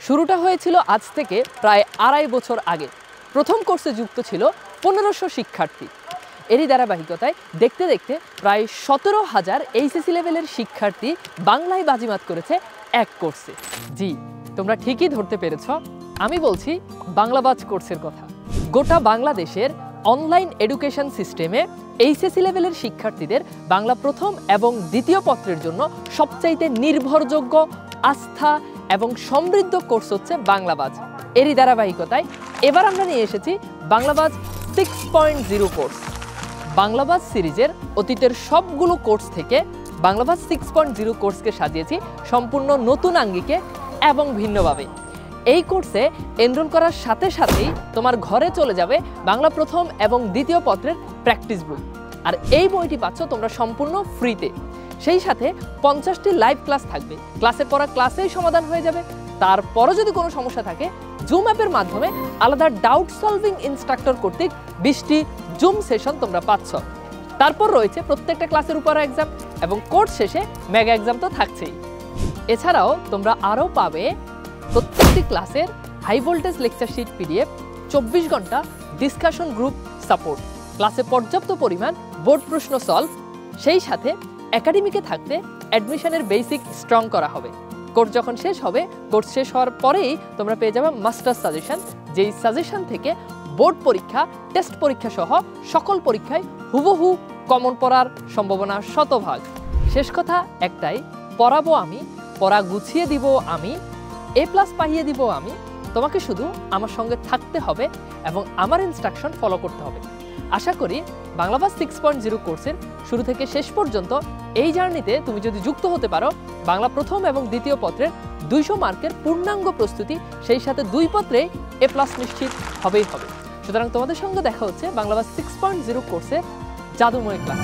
শুরুটা হয়েছিল আজ থেকে প্রায় ২.৫ বছর আগে। প্রথম কোর্সে যুক্ত ছিল ১৫০০ শিক্ষার্থী। এরই ধারাবাহিকতায় দেখতে দেখতে প্রায় ১৭,০০০ এইচএসসি লেভেলের শিক্ষার্থী বাংলায় বাজিমাত করেছে এক কোর্সে। জি, তোমরা ঠিকই ধরতে পেরেছ, আমি বলছি বাংলাবাজ কোর্সের কথা। গোটা বাংলাদেশের অনলাইন এডুকেশন সিস্টেমে এইচএসসি লেভেলের শিক্ষার্থীদের বাংলা প্রথম এবং দ্বিতীয় পত্রের জন্য সবচাইতে নির্ভরযোগ্য, আস্থা এবং সমৃদ্ধ কোর্স হচ্ছে বাংলাবাজ। এরই ধারাবাহিকতায় এবার আমরা নিয়ে এসেছি বাংলাবাজ 6.0 কোর্স। বাংলাবাজ সিরিজের অতীতের সবগুলো কোর্স থেকে বাংলাবাজ 6.0 কোর্সকে সাজিয়েছি সম্পূর্ণ নতুন আঙ্গিকে এবং ভিন্নভাবে। এই কোর্সে এনরোল করার সাথে সাথেই তোমার ঘরে চলে যাবে বাংলা প্রথম এবং দ্বিতীয় পত্রের প্র্যাকটিস বই, আর এই বইটি পাচ্ছ তোমরা সম্পূর্ণ ফ্রিতে। সেই সাথে 50টি লাইভ ক্লাস থাকবে, ক্লাসের পড়া ক্লাসেই সমাধান হয়ে যাবে। তারপরও যদি কোনো সমস্যা থাকে জুম অ্যাপের মাধ্যমে আলাদা ডাউট সলভিং ইনস্ট্রাক্টর কর্তৃক 20টি জুম সেশন তোমরা পাচ্ছ। তারপর রয়েছে প্রত্যেকটা ক্লাসের উপর এক্সাম এবং কোর্স শেষে মেগা এক্সাম তো থাকছেই। এছাড়াও তোমরা আরও পাবে প্রত্যেকটি ক্লাসের high voltage lecture sheet PDF, 24 ঘন্টা ডিসকাশন গ্রুপ সাপোর্ট, ক্লাসে পর্যাপ্ত পরিমাণ বোর্ড প্রশ্ন সলভ, সেই সাথে একাডেমিকে থাকতে অ্যাডমিশনের বেসিক স্ট্রং করা হবে। কোর্স যখন শেষ হবে, কোর্স শেষ হওয়ার পরেই তোমরা পেয়ে যাবে মাস্টার সাজেশন, যেই সাজেশন থেকে বোর্ড পরীক্ষা, টেস্ট পরীক্ষা সহ সকল পরীক্ষায় হুবহু কমন পড়ার সম্ভাবনা শতভাগ। শেষ কথা একটাই, পড়াবো আমি, পড়া গুছিয়ে দিব আমি, A+ পাইয়ে দিব আমি। তোমাকে শুধু আমার সঙ্গে থাকতে হবে এবং আমার ইনস্ট্রাকশন ফলো করতে হবে। আশা করি বাংলাবাজ 6.0 কোর্সের শুরু থেকে শেষ পর্যন্ত এই জার্নিতে তুমি যদি যুক্ত হতে পারো, বাংলা প্রথম এবং দ্বিতীয় পত্রের 200 মার্কের পূর্ণাঙ্গ প্রস্তুতি, সেই সাথে 2 পত্রে A+ নিশ্চিত হবেই হবে। সুতরাং তোমাদের সঙ্গে দেখা হচ্ছে বাংলাবাজ 6.0 কোর্সের জাদুময় ক্লাস।